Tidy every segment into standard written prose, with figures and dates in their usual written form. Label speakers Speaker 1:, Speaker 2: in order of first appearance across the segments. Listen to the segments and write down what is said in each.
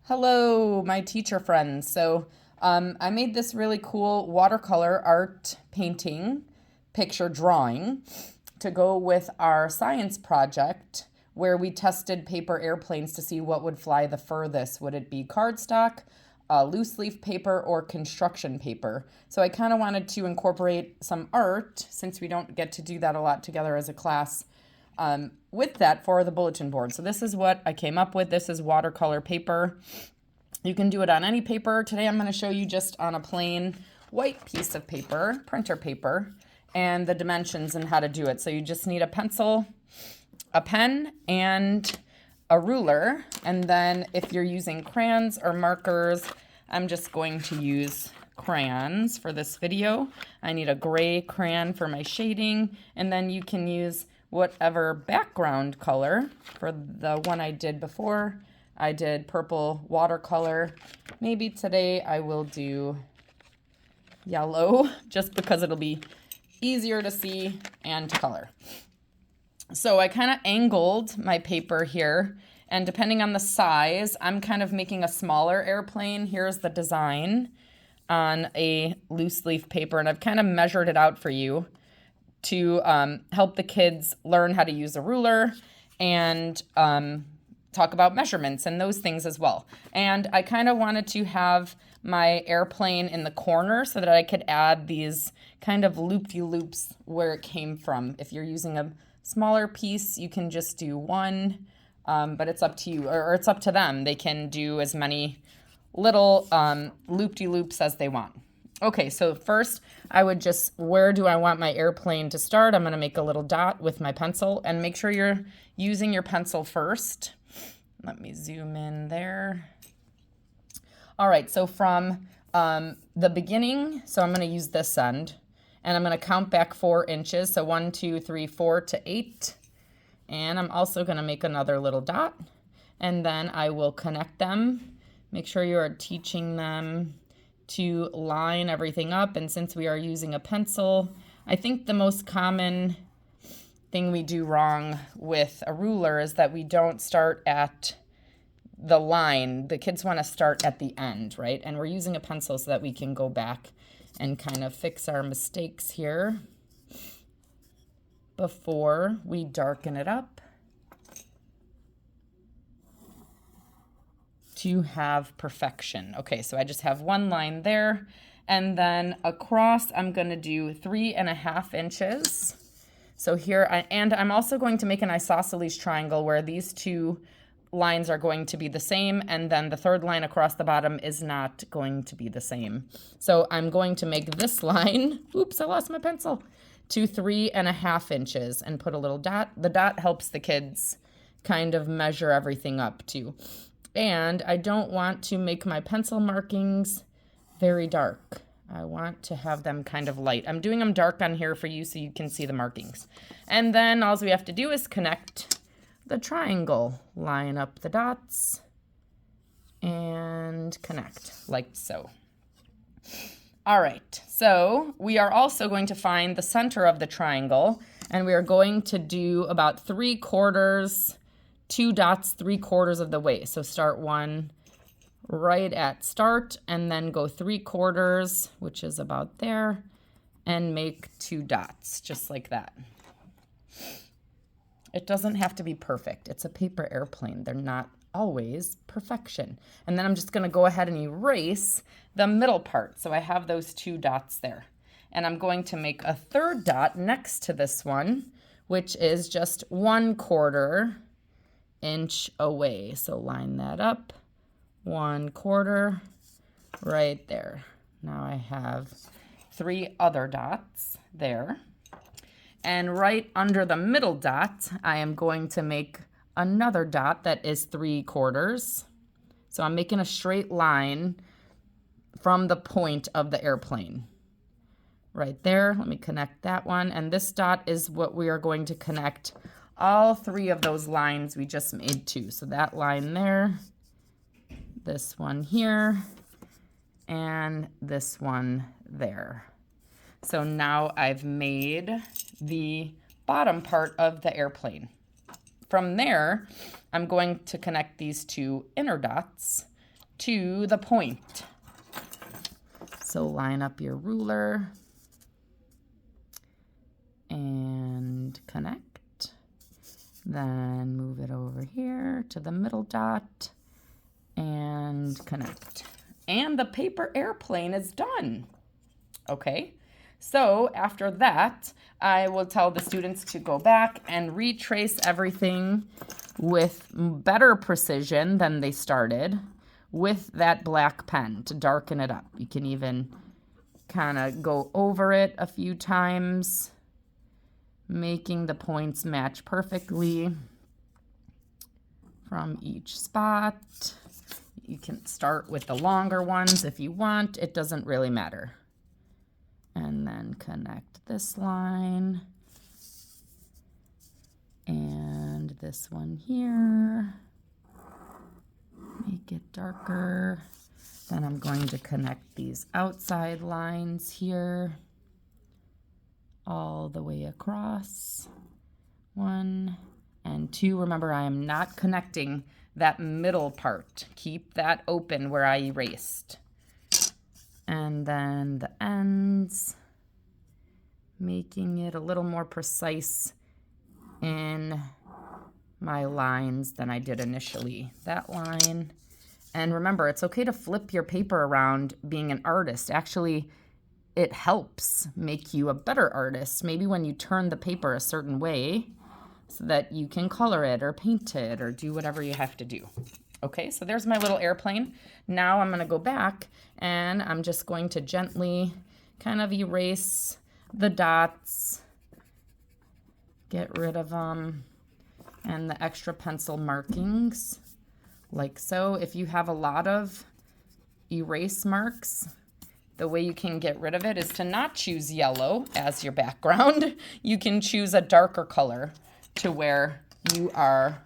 Speaker 1: Hello, my teacher friends. I made this really cool watercolor art painting picture drawing to go with our science project where we tested paper airplanes to see what would fly the furthest. Would it be cardstock, loose leaf paper, or construction paper? So I kind of wanted to incorporate some art since we don't get to do that a lot together as a class with that for the bulletin board. So this is what I came up with. This is watercolor paper. You can do it on any paper. Today I'm going to show you just on a plain white piece of paper, printer paper, and the dimensions and how to do it. So you just need a pencil, a pen, and a ruler. And then if you're using crayons or markers, I'm just going to use crayons for this video. I need a gray crayon for my shading, and then you can use whatever background color. For the one I did before, I did purple watercolor. Maybe today I will do yellow just because it'll be easier to see and to color. So I kind of angled my paper here, and depending on the size, I'm kind of making a smaller airplane. Here's the design on a loose leaf paper, and I've kind of measured it out for you to help the kids learn how to use a ruler and talk about measurements and those things as well. And I kind of wanted to have my airplane in the corner so that I could add these kind of loop-de-loops where it came from. If you're using a smaller piece, you can just do one, but it's up to you, or it's up to them. They can do as many little loop-de-loops as they want. Okay, so first I would just, where do I want my airplane to start? I'm going to make a little dot with my pencil, and make sure you're using your pencil first. Let me zoom in there. All right, so from the beginning, so I'm going to use this end, and I'm going to count back 4 inches. So 1, 2, 3, 4 to 8. And I'm also going to make another little dot, and then I will connect them. Make sure you are teaching them to line everything up. And since we are using a pencil, I think the most common thing we do wrong with a ruler is that we don't start at the line. The kids want to start at the end, right? And we're using a pencil so that we can go back and kind of fix our mistakes here before we darken it up to have perfection. Okay, so I just have one line there, and then across I'm going to do 3.5 inches. So here, and I'm also going to make an isosceles triangle where these two lines are going to be the same, and then the third line across the bottom is not going to be the same. So I'm going to make this line, oops, I lost my pencil, to 3.5 inches and put a little dot. The dot helps the kids kind of measure everything up too. And I don't want to make my pencil markings very dark. I want to have them kind of light. I'm doing them dark on here for you so you can see the markings. And then all we have to do is connect the triangle. Line up the dots and connect like so. All right, so we are also going to find the center of the triangle, and we are going to do about 3/4, 2 dots 3/4 of the way. So start one right at start, and then go 3/4, which is about there, and make 2 dots, just like that. It doesn't have to be perfect. It's a paper airplane. They're not always perfection. And then I'm just going to go ahead and erase the middle part. So I have those 2 dots there. And I'm going to make a third dot next to this one, which is just 1/4 inch away. So line that up, 1/4 right there. Now I have 3 other dots there. And right under the middle dot, I am going to make another dot that is 3/4. So I'm making a straight line from the point of the airplane. Right there, let me connect that one. And this dot is what we are going to connect all 3 of those lines we just made too. So that line there, this one here, and this one there. So now I've made the bottom part of the airplane. From there, I'm going to connect these 2 inner dots to the point. So line up your ruler and connect. Then move it over here to the middle dot and connect. And the paper airplane is done. Okay, so after that, I will tell the students to go back and retrace everything with better precision than they started with that black pen to darken it up. You can even kind of go over it a few times, making the points match perfectly from each spot. You can start with the longer ones if you want. It doesn't really matter. And then connect this line and this one here. Make it darker. Then I'm going to connect these outside lines here all the way across. 1 and 2. Remember, I am not connecting that middle part. Keep that open where I erased. And then the ends, making it a little more precise in my lines than I did initially. That line. And remember, it's okay to flip your paper around being an artist. Actually, it helps make you a better artist. Maybe when you turn the paper a certain way so that you can color it or paint it or do whatever you have to do. Okay, so there's my little airplane. Now I'm going to go back and I'm just going to gently kind of erase the dots, get rid of them, and the extra pencil markings, like so. If you have a lot of erase marks, the way you can get rid of it is to not choose yellow as your background. You can choose a darker color to where you are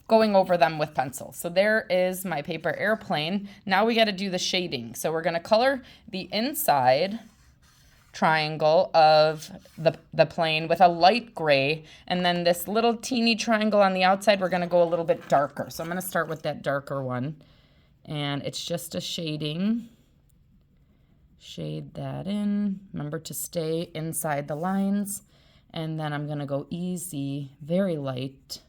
Speaker 1: going over them with pencil. So there is my paper airplane. Now we got to do the shading. So we're going to color the inside triangle of the plane with a light gray, and then this little teeny triangle on the outside, we're going to go a little bit darker. So I'm going to start with that darker one, and it's just a shading. Shade that in. Remember to stay inside the lines, and then I'm going to go easy, very light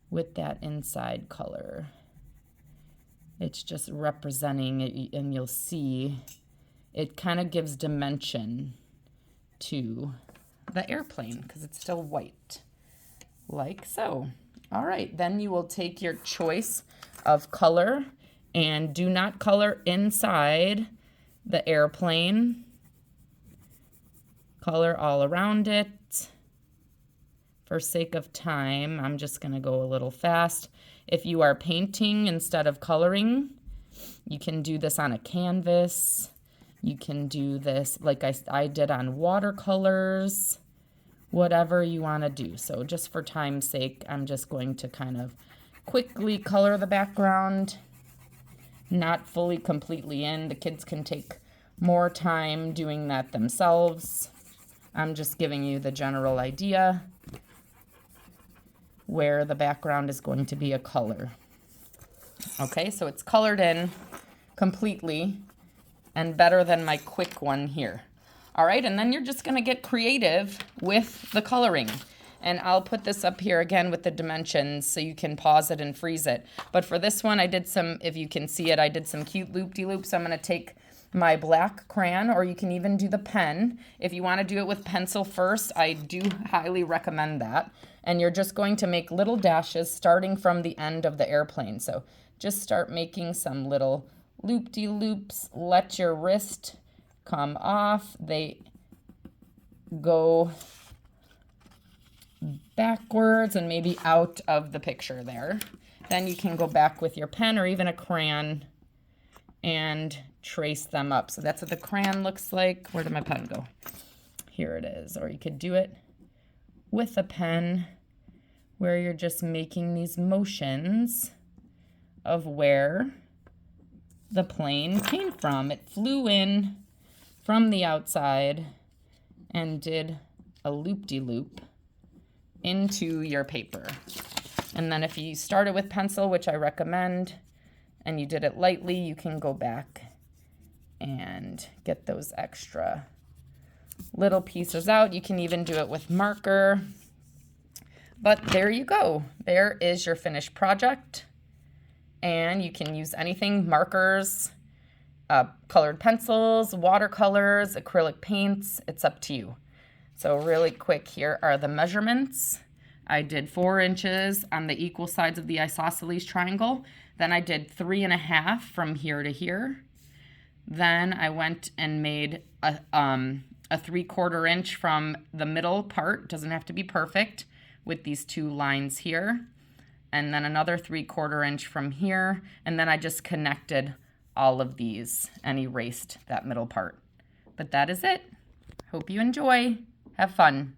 Speaker 1: with that inside color. It's just representing it, and you'll see it kind of gives dimension to the airplane because it's still white, like so. All right, then you will take your choice of color and do not color inside the airplane. Color all around it. For sake of time, I'm just going to go a little fast. If you are painting instead of coloring, you can do this on a canvas. You can do this like I did on watercolors, whatever you want to do. So just for time's sake, I'm just going to kind of quickly color the background, not fully completely in. The kids can take more time doing that themselves. I'm just giving you the general idea where the background is going to be a color. Okay, so it's colored in completely and better than my quick one here. All right, and then you're just gonna get creative with the coloring. And I'll put this up here again with the dimensions so you can pause it and freeze it. But for this one, I did some, if you can see it, I did some cute loop-de-loops. I'm gonna take my black crayon, or you can even do the pen. If you wanna do it with pencil first, I do highly recommend that. And you're just going to make little dashes starting from the end of the airplane. So just start making some little loop-de-loops. Let your wrist come off. They go backwards and maybe out of the picture there. Then you can go back with your pen or even a crayon and trace them up. So that's what the crayon looks like. Where did my pen go? Here it is. Or you could do it with a pen where you're just making these motions of where the plane came from. It flew in from the outside and did a loop-de-loop into your paper. And then if you started with pencil, which I recommend, and you did it lightly, you can go back and get those extra little pieces out. You can even do it with marker. But there you go. There is your finished project. And you can use anything, markers, colored pencils, watercolors, acrylic paints. It's up to you. So really quick, here are the measurements. I did 4 inches on the equal sides of the isosceles triangle. Then I did 3.5 from here to here. Then I went and made a 3/4 inch from the middle part. Doesn't have to be perfect, with these 2 lines here. And then another 3/4 inch from here. And then I just connected all of these and erased that middle part. But that is it. Hope you enjoy. Have fun.